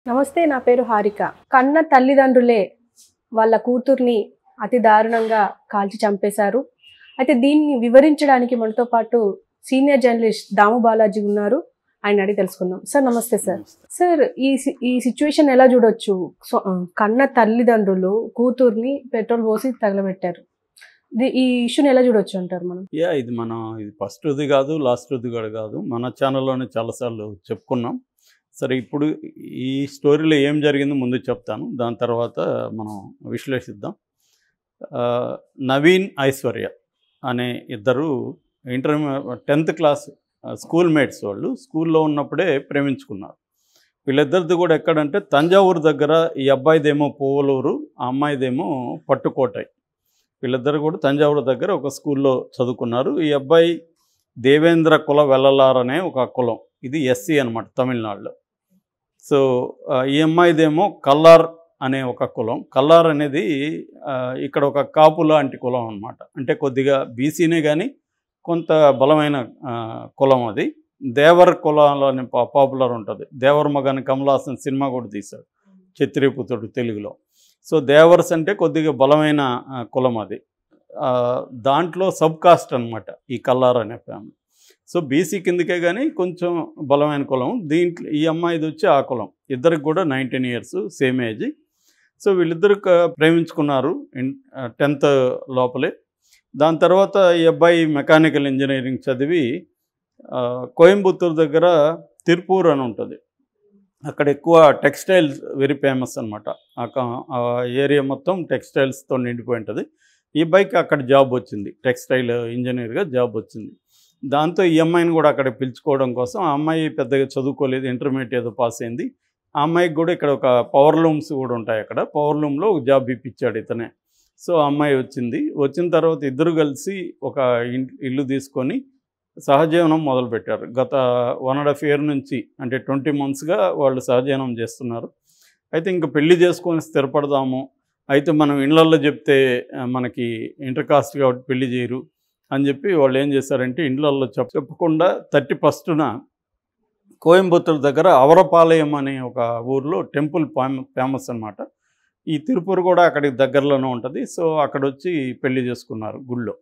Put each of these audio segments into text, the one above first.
నమస్తే. నా పేరు హారిక. కన్న తల్లిదండ్రులే వాళ్ళ కూతుర్ని అతి దారుణంగా కాల్చి చంపేశారు. అయితే దీన్ని వివరించడానికి మనతో పాటు సీనియర్ జర్నలిస్ట్ దాము బాలాజీ ఉన్నారు. ఆయన అడిగి తెలుసుకుందాం. సార్ నమస్తే సార్. సార్ ఈ సిచ్యువేషన్ ఎలా చూడొచ్చు? కన్న తల్లిదండ్రులు కూతుర్ని పెట్రోల్ పోసి తగలబెట్టారు. ఈ ఇష్యూని ఎలా చూడొచ్చు అంటారు మనం? ఇది ఫస్ట్ది కాదు, లాస్ట్ది కూడా కాదు. మన ఛానల్లోనే చాలాసార్లు చెప్పుకున్నాం. సరే, ఇప్పుడు ఈ స్టోరీలో ఏం జరిగిందో ముందు చెప్తాను, దాని తర్వాత మనం విశ్లేషిద్దాం. నవీన్, ఐశ్వర్య అనే ఇద్దరు 10th క్లాస్ స్కూల్ మేట్స్. వాళ్ళు స్కూల్లో ఉన్నప్పుడే ప్రేమించుకున్నారు. వీళ్ళిద్దరిది కూడా ఎక్కడంటే తంజావూరు దగ్గర. ఈ అబ్బాయిదేమో పోవలూరు, ఆ అమ్మాయిదేమో పట్టుకోటై. వీళ్ళిద్దరు కూడా తంజావూరు దగ్గర ఒక స్కూల్లో చదువుకున్నారు. ఈ అబ్బాయి దేవేంద్ర కుల వెల్లలారనే ఒక కులం, ఇది ఎస్సీ అనమాట తమిళనాడులో. సో ఈ అమ్మాయిదేమో కల్లార్ అనే ఒక కులం. కల్లార్ అనేది ఇక్కడ ఒక కాపు లాంటి కులం అనమాట. అంటే కొద్దిగా బీసీనే కానీ కొంత బలమైన కులం అది. దేవర్ కులంలో పాపులర్ ఉంటుంది. దేవర్ మగని కమల్ హాసన్ సినిమా కూడా తీశాడు, క్షత్రియపుత్రుడు తెలుగులో. సో దేవర్స్ అంటే కొద్దిగా బలమైన కులం అది. దాంట్లో సబ్ కాస్ట్ అనమాట ఈ కల్లార్ అనే ఫ్యామిలీ. సో బీసీ కిందకే కానీ కొంచెం బలమైన కులం. దీంట్లో ఈ అమ్మాయిది వచ్చి ఆ కులం. ఇద్దరికి కూడా 19 years, సేమ్ ఏజ్. సో వీళ్ళిద్దరు ప్రేమించుకున్నారు 10th లోపలే. దాని తర్వాత ఈ అబ్బాయి మెకానికల్ ఇంజనీరింగ్ చదివి కోయంబత్తూరు దగ్గర తిరుపూర్ అని ఉంటుంది, అక్కడ ఎక్కువ టెక్స్టైల్స్ వెరీ ఫేమస్ అనమాట. ఆ ఏరియా మొత్తం టెక్స్టైల్స్తో నిండిపోయి ఉంటుంది. ఈ అబ్బాయికి అక్కడ జాబ్ వచ్చింది, టెక్స్టైల్ ఇంజనీర్గా జాబ్ వచ్చింది. దాంతో ఈ అమ్మాయిని కూడా అక్కడ పిలుచుకోవడం కోసం, ఆ అమ్మాయి పెద్దగా చదువుకోలేదు, ఇంటర్మీడియట్ ఏదో పాస్ అయింది. ఆ అమ్మాయికి కూడా ఇక్కడ ఒక పవర్ లూమ్స్ కూడా ఉంటాయి, అక్కడ పవర్ లూమ్లో ఒక జాబ్ ఇప్పించాడు ఇతనే. సో ఆ అమ్మాయి వచ్చింది. వచ్చిన తర్వాత ఇద్దరు కలిసి ఒక ఇల్లు తీసుకొని సహజీవనం మొదలుపెట్టారు. గత 1.5 year నుంచి, అంటే 20 monthsగా వాళ్ళు సహజీవనం చేస్తున్నారు. అయితే ఇంక పెళ్లి చేసుకొని స్థిరపడదాము, అయితే మనం ఇళ్లల్లో చెప్తే మనకి ఇంటర్ కాస్ట్ కాబట్టి పెళ్లి చేయరు అని చెప్పి వాళ్ళు ఏం చేశారంటే ఇళ్లల్లో చెప్పకుండా 31st కోయంబత్తూరు దగ్గర అవరపాలయం అనే ఒక ఊర్లో టెంపుల్ ఫేమస్ అనమాట. ఈ తిరుపూర్ కూడా అక్కడికి దగ్గరలోనే ఉంటుంది. సో అక్కడ వచ్చి పెళ్లి చేసుకున్నారు గుళ్ళో.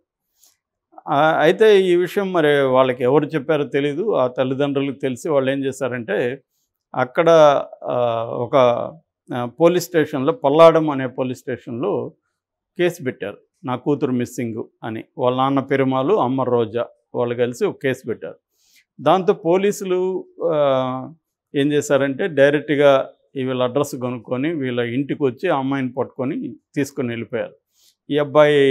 అయితే ఈ విషయం మరి వాళ్ళకి ఎవరు చెప్పారో తెలీదు. ఆ తల్లిదండ్రులకు తెలిసి వాళ్ళు ఏం చేశారంటే అక్కడ ఒక పోలీస్ స్టేషన్లో, పల్లాడం అనే పోలీస్ స్టేషన్లో కేసు పెట్టారు, నా కూతురు మిస్సింగ్ అని. వాళ్ళ నాన్న పెరుమాలు, అమ్మ రోజా వాళ్ళు కలిసి ఒక కేసు పెట్టారు. దాంతో పోలీసులు ఏం చేశారంటే డైరెక్ట్గా వీళ్ళ అడ్రస్ కొనుక్కొని వీళ్ళ ఇంటికి వచ్చి ఆ అమ్మాయిని పట్టుకొని తీసుకొని వెళ్ళిపోయారు. ఈ అబ్బాయి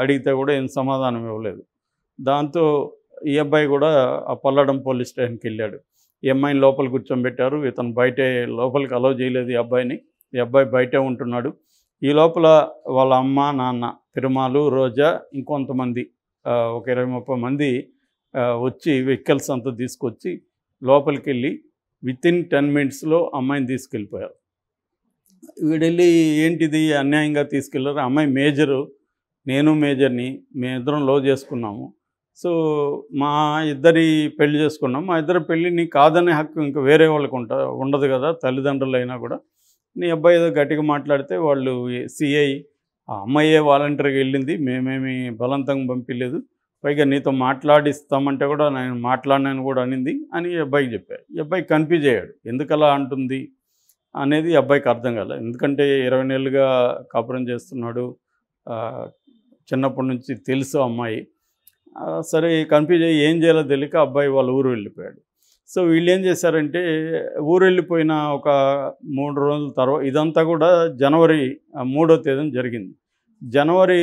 అడిగితే కూడా ఏం సమాధానం ఇవ్వలేదు. దాంతో ఈ అబ్బాయి కూడా ఆ పల్లడం పోలీస్ స్టేషన్కి వెళ్ళాడు. ఈ అమ్మాయిని లోపల కూర్చోబెట్టారు. ఇతను బయటే, లోపలికి అలౌ చేయలేదు ఈ అబ్బాయిని. ఈ అబ్బాయి బయటే ఉంటున్నాడు. ఈ లోపల వాళ్ళ అమ్మ, నాన్న, తిరుమాలు, రోజా, ఇంకొంతమంది ఒక 20-30 మంది వచ్చి వెహికల్స్ అంతా తీసుకొచ్చి లోపలికి వెళ్ళి వితిన్ 10 minutesలో అమ్మాయిని తీసుకెళ్ళిపోయారు. వీడెళ్ళి ఏంటిది అన్యాయంగా తీసుకెళ్ళారు, అమ్మాయి మేజరు, నేను మేజర్ని, మేమిద్దరం లవ్ చేసుకున్నాము, సో మా ఇద్దరి పెళ్లి చేసుకున్నాం, మా ఇద్దరి పెళ్ళిని కాదనే హక్కు ఇంకా వేరే వాళ్ళకి ఉండదు కదా, తల్లిదండ్రులు అయినా కూడా. నీ అబ్బాయి ఏదో గట్టిగా మాట్లాడితే వాళ్ళు సిఐ, ఆ అమ్మాయే వాలంటీర్గా వెళ్ళింది, మేమేమి బలవంతంగా పంపించలేదు, పైగా నీతో మాట్లాడిస్తామంటే కూడా నేను మాట్లాడినాను కూడా అనింది అని ఈ అబ్బాయికి చెప్పారు. ఈ అబ్బాయి కన్ఫ్యూజ్ అయ్యాడు, ఎందుకలా అంటుంది అనేది అబ్బాయికి అర్థం కాలేదు. ఎందుకంటే 20 ఏళ్ళుగా కాపురం చేస్తున్నాడు, చిన్నప్పటి నుంచి తెలుసు అమ్మాయి. సరే కన్ఫ్యూజ్ అయ్యి ఏం చేయాలో తెలియక అబ్బాయి వాళ్ళ ఊరు వెళ్ళిపోయాడు. సో వీళ్ళు ఏం చేశారంటే ఊరు వెళ్ళిపోయిన ఒక 3 రోజుల తర్వాత, ఇదంతా కూడా జనవరి 3వ తేదీన జరిగింది. జనవరి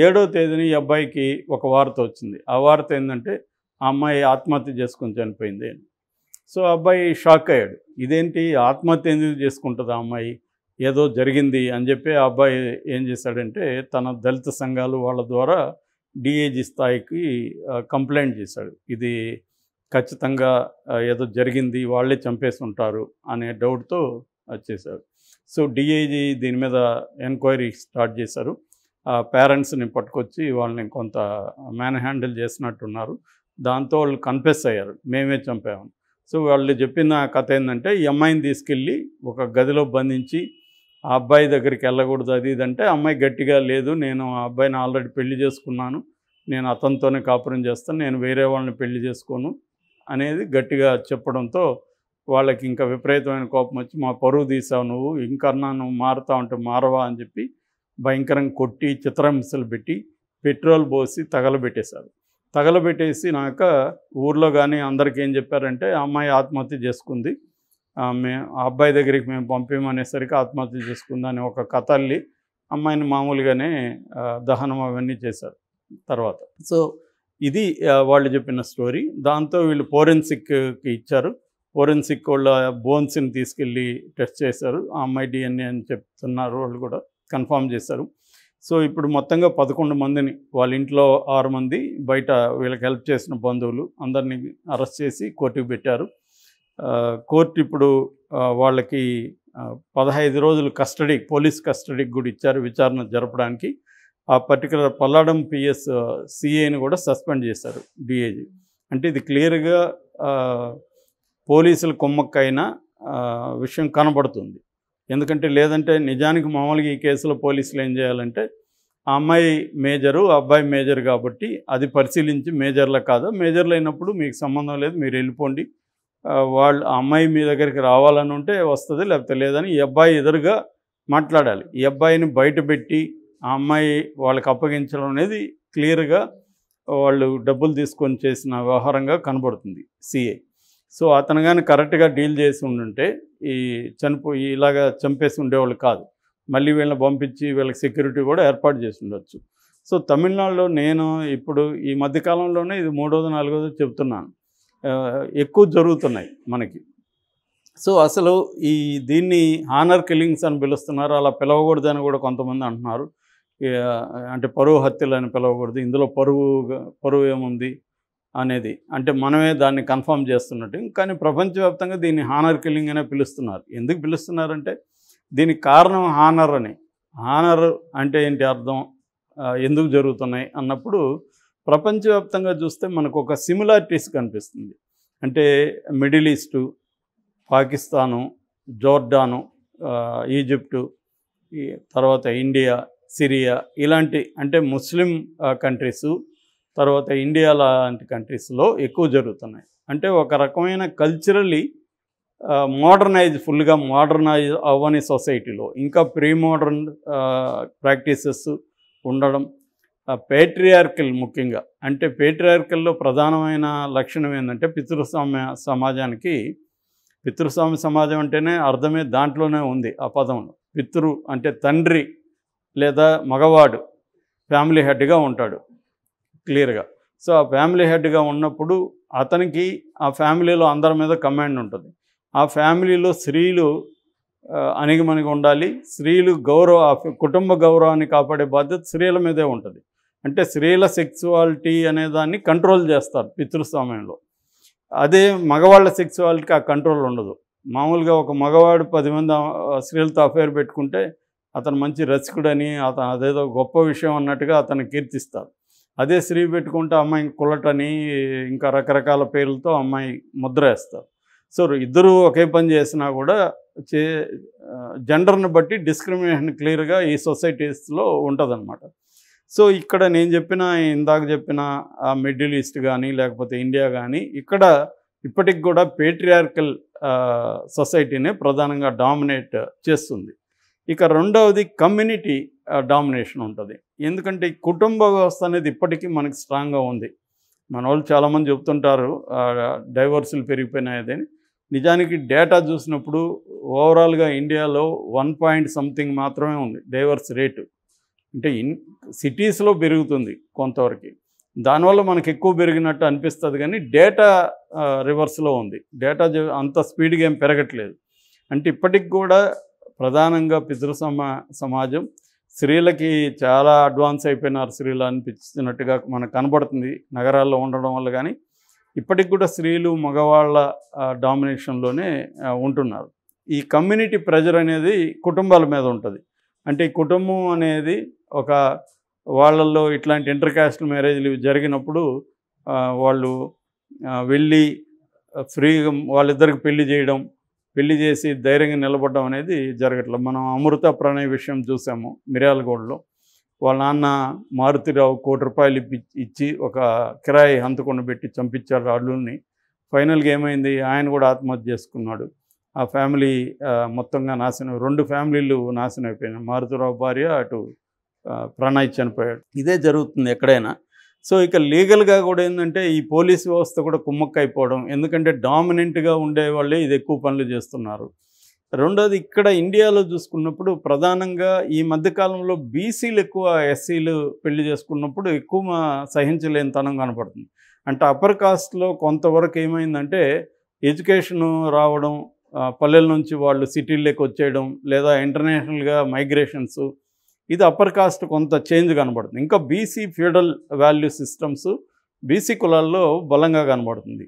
7వ తేదీన ఈ అబ్బాయికి ఒక వార్త వచ్చింది. ఆ వార్త ఏంటంటే ఆ అమ్మాయి ఆత్మహత్య చేసుకొని చనిపోయింది అని. సో అబ్బాయి షాక్ అయ్యాడు, ఇదేంటి ఆత్మహత్య ఎందుకు చేసుకుంటుంది ఆ అమ్మాయి, ఏదో జరిగింది అని చెప్పి ఆ అబ్బాయి ఏం చేశాడంటే తన దళిత సంఘాలు వాళ్ళ ద్వారా డిఐజీ స్థాయికి కంప్లైంట్ చేశాడు. ఇది ఖచ్చితంగా ఏదో జరిగింది, వాళ్ళే చంపేసి ఉంటారు అనే డౌట్తో చేశాడు. సో డిఐజీ దీని మీద ఎంక్వైరీ స్టార్ట్ చేశారు. పేరెంట్స్ని పట్టుకొచ్చి వాళ్ళని కొంత మ్యాన్ హ్యాండిల్ చేసినట్టున్నారు. దాంతో వాళ్ళు కన్ఫెస్ అయ్యారు, మేమే చంపామని. సో వాళ్ళు చెప్పిన కథ ఏంటంటే ఈ అమ్మాయిని తీసుకెళ్ళి ఒక గదిలో బంధించి ఆ అబ్బాయి దగ్గరికి వెళ్ళకూడదు అది ఇదంటే అమ్మాయి గట్టిగా లేదు, నేను ఆ అబ్బాయిని ఆల్రెడీ పెళ్లి చేసుకున్నాను, నేను అతనితోనే కాపురం చేస్తాను, నేను వేరే వాళ్ళని పెళ్లి చేసుకోను అనేది గట్టిగా చెప్పడంతో వాళ్ళకి ఇంకా విపరీతమైన కోపం వచ్చి మా పరువు తీసావు నువ్వు, ఇంకన్నా నువ్వు మారుతావు అంటే మారవా అని చెప్పి భయంకరంగా కొట్టి చిత్రహింసలు పెట్టి పెట్రోల్ పోసి తగలబెట్టేశారు. తగలబెట్టేసినాక ఊర్లో కానీ అందరికీ ఏం చెప్పారంటే ఆ అమ్మాయి ఆత్మహత్య చేసుకుంది, ఆ అబ్బాయి దగ్గరికి మేము పంపించమనేసరికి ఆత్మహత్య చేసుకుంది అని ఒక కథ అల్లి అమ్మాయిని మామూలుగానే దహనం అవన్నీ చేశారు తర్వాత. సో ఇది వాళ్ళు చెప్పిన స్టోరీ. దాంతో వీళ్ళు ఫోరెన్సిక్కి ఇచ్చారు. ఫోరెన్సిక్ వాళ్ళ బోన్స్ని తీసుకెళ్ళి టెస్ట్ చేశారు. ఆ అమ్మాయి DNA అని చెప్తున్నారు, వాళ్ళు కూడా కన్ఫర్మ్ చేశారు. సో ఇప్పుడు మొత్తంగా 11 మందిని, వాళ్ళ ఇంట్లో 6 మంది, బయట వీళ్ళకి హెల్ప్ చేసిన బంధువులు అందరినీ అరెస్ట్ చేసి కోర్టుకు పెట్టారు. కోర్టు ఇప్పుడు వాళ్ళకి 15 రోజులు కస్టడీ, పోలీస్ కస్టడీకి కూడా ఇచ్చారు విచారణ జరపడానికి. ఆ పర్టికులర్ పల్లాడం PS CAని కూడా సస్పెండ్ చేశారు DIG. అంటే ఇది క్లియర్గా పోలీసుల కుమ్మక్కైన విషయం కనబడుతుంది. ఎందుకంటే లేదంటే నిజానికి మామూలుగా ఈ కేసులో పోలీసులు ఏం చేయాలంటే ఆ అమ్మాయి మేజరు, ఆ అబ్బాయి మేజర్ కాబట్టి అది పరిశీలించి మేజర్లో కాదా, మేజర్లు అయినప్పుడు మీకు సంబంధం లేదు, మీరు వెళ్ళిపోండి, వాళ్ళు ఆ అమ్మాయి మీ దగ్గరికి రావాలని ఉంటే వస్తుంది, లేకపోతే లేదని ఈ అబ్బాయి ఎదురుగా మాట్లాడాలి. ఈ అబ్బాయిని బయటపెట్టి ఆ అమ్మాయి వాళ్ళకి అప్పగించడం అనేది క్లియర్గా వాళ్ళు డబ్బులు తీసుకొని చేసిన వ్యవహారంగా కనబడుతుంది CA. సో అతను కానీ కరెక్ట్గా డీల్ చేసి ఉండుంటే ఈ చనిపోయి ఇలాగా చంపేసి ఉండేవాళ్ళు కాదు. మళ్ళీ వీళ్ళని పంపించి వీళ్ళకి సెక్యూరిటీ కూడా ఏర్పాటు చేసి ఉండొచ్చు. సో తమిళనాడులో నేను ఇప్పుడు ఈ మధ్యకాలంలోనే ఇది 3వ 4వ చెప్తున్నాను, ఎక్కువ జరుగుతున్నాయి మనకి. సో అసలు దీన్ని హానర్ కిల్లింగ్స్ అని పిలుస్తున్నారు. అలా పిలవకూడదని కూడా కొంతమంది అంటున్నారు. అంటే పరువు హత్యలు అని పిలవకూడదు, ఇందులో పరువు ఏముంది అనేది, అంటే మనమే దాన్ని కన్ఫర్మ్ చేస్తున్నట్టు. కానీ ప్రపంచవ్యాప్తంగా దీన్ని హానర్ కిల్లింగ్ అనే పిలుస్తున్నారు. ఎందుకు పిలుస్తున్నారంటే దీనికి కారణం హానర్ అని. హానర్ అంటే ఏంటి అర్థం, ఎందుకు జరుగుతున్నాయి అన్నప్పుడు ప్రపంచవ్యాప్తంగా చూస్తే మనకు ఒక సిమిలారిటీస్ కనిపిస్తుంది. అంటే middle east, Pakistan, Jordan, Egypt, తర్వాత ఇండియా, సిరియా, ఇలాంటి అంటే ముస్లిం కంట్రీసు, తర్వాత ఇండియా లాంటి కంట్రీస్లో ఎక్కువ జరుగుతున్నాయి. అంటే ఒక రకమైన కల్చరలీ ఫుల్గా మోడర్నైజ్ అవ్వని సొసైటీలో ఇంకా ప్రీ మోడర్న్ ప్రాక్టీసెస్ ఉండడం, పేట్రియార్కల్ ముఖ్యంగా. అంటే పేట్రియార్కల్లో ప్రధానమైన లక్షణం ఏంటంటే పితృస్వామ్య సమాజానికి, పితృస్వామ్య సమాజం అంటేనే అర్థమే దాంట్లోనే ఉంది ఆ పదంలో. పితృ అంటే తండ్రి లేదా మగవాడు ఫ్యామిలీ హెడ్గా ఉంటాడు క్లియర్గా. సో ఆ ఫ్యామిలీ హెడ్గా ఉన్నప్పుడు అతనికి ఆ ఫ్యామిలీలో అందరి మీద కమాండ్ ఉంటుంది. ఆ ఫ్యామిలీలో స్త్రీలు అణిగిమణిగి ఉండాలి. స్త్రీలు కుటుంబ గౌరవాన్ని కాపాడే బాధ్యత స్త్రీల మీదే ఉంటుంది. అంటే స్త్రీల సెక్సువాలిటీ అనేదాన్ని కంట్రోల్ చేస్తారు పితృస్వామ్యంలో. అదే మగవాళ్ళ సెక్సువాలిటీకి ఆ కంట్రోల్ ఉండదు. మామూలుగా ఒక మగవాడు 10 మంది స్త్రీలతో అఫైర్ పెట్టుకుంటే అతను మంచి రసికుడని, అతను అదేదో గొప్ప విషయం అన్నట్టుగా అతను కీర్తిస్తారు. అదే స్త్రీ పెట్టుకుంటే అమ్మాయి కులటని ఇంకా రకరకాల పేర్లతో అమ్మాయి ముద్ర వేస్తారు. సో ఇద్దరూ ఒకే పని చేసినా కూడా జెండర్ని బట్టి డిస్క్రిమినేషన్ క్లియర్గా ఈ సొసైటీస్లో ఉంటుందన్నమాట. సో ఇక్కడ నేను ఇందాక చెప్పిన మిడిల్ ఈస్ట్ కానీ లేకపోతే ఇండియా కానీ ఇక్కడ ఇప్పటికి కూడా పేట్రియార్కల్ సొసైటీనే ప్రధానంగా డామినేట్ చేస్తుంది. ఇక రెండవది కమ్యూనిటీ డామినేషన్ ఉంటుంది. ఎందుకంటే ఈ కుటుంబ వ్యవస్థ అనేది ఇప్పటికీ మనకి స్ట్రాంగ్గా ఉంది. మన వాళ్ళు చాలామంది చెప్తుంటారు డైవర్సులు పెరిగిపోయినాయని. నిజానికి డేటా చూసినప్పుడు ఓవరాల్గా ఇండియాలో 1 మాత్రమే ఉంది డైవర్స్ రేటు. అంటే సిటీస్లో పెరుగుతుంది కొంతవరకు, దానివల్ల మనకు ఎక్కువ పెరిగినట్టు అనిపిస్తుంది. కానీ డేటా రివర్స్లో ఉంది. డేటా అంత స్పీడ్గా ఏం పెరగట్లేదు. అంటే ఇప్పటికి కూడా ప్రధానంగా సమాజం స్త్రీలకి చాలా అడ్వాన్స్ అయిపోయినారు స్త్రీలు అనిపించినట్టుగా మనకు కనబడుతుంది నగరాల్లో ఉండడం వల్ల. కానీ ఇప్పటికి కూడా స్త్రీలు మగవాళ్ళ డామినేషన్లోనే ఉంటున్నారు. ఈ కమ్యూనిటీ ప్రెజర్ అనేది కుటుంబాల మీద ఉంటుంది. అంటే ఈ కుటుంబం అనేది ఒక వాళ్ళల్లో ఇట్లాంటి ఇంటర్ క్యాస్ట్ మ్యారేజ్లు జరిగినప్పుడు వాళ్ళు వెళ్ళి ఫ్రీగా వాళ్ళిద్దరికి పెళ్లి చేసి ధైర్యంగా నిలబడడం అనేది జరగట్లేదు. మనం అమృత ప్రణయ్ విషయం చూసాము మిర్యాలగూడలో. వాళ్ళ నాన్న మారుతిరావు ₹1,00,00,000 ఇచ్చి ఒక కిరాయి హంతకుండా పెట్టి చంపించారు అల్లుల్ని. ఫైనల్గా ఏమైంది, ఆయన కూడా ఆత్మహత్య చేసుకున్నాడు. ఆ ఫ్యామిలీ మొత్తంగా నాశనం, 2 ఫ్యామిలీలు నాశనం అయిపోయినాయి. మారుతిరావు భార్య, అటు ప్రణయ్ చనిపోయాడు. ఇదే జరుగుతుంది ఎక్కడైనా. సో ఇక లీగల్గా కూడా ఏంటంటే ఈ పోలీస్ వ్యవస్థ కూడా కుమ్మక్కైపోవడం, ఎందుకంటే డామినెంట్గా ఉండేవాళ్ళే ఇది ఎక్కువ పనులు చేస్తున్నారు. రెండోది ఇక్కడ ఇండియాలో చూసుకున్నప్పుడు ప్రధానంగా ఈ మధ్యకాలంలో బీసీలు ఎక్కువ ఎస్సీలు పెళ్లి చేసుకున్నప్పుడు ఎక్కువ సహించలేనితనం కనపడుతుంది. అంటే అప్పర్ కాస్ట్లో కొంతవరకు ఏమైందంటే ఎడ్యుకేషను రావడం, పల్లెల నుంచి వాళ్ళు సిటీల్లోకి వచ్చేయడం, లేదా ఇంటర్నేషనల్గా మైగ్రేషన్స్, ఇది అప్పర్ కాస్ట్ కొంత చేంజ్ కనబడుతుంది. ఇంకా BC feudal value systems BC కులాల్లో బలంగా కనబడుతుంది.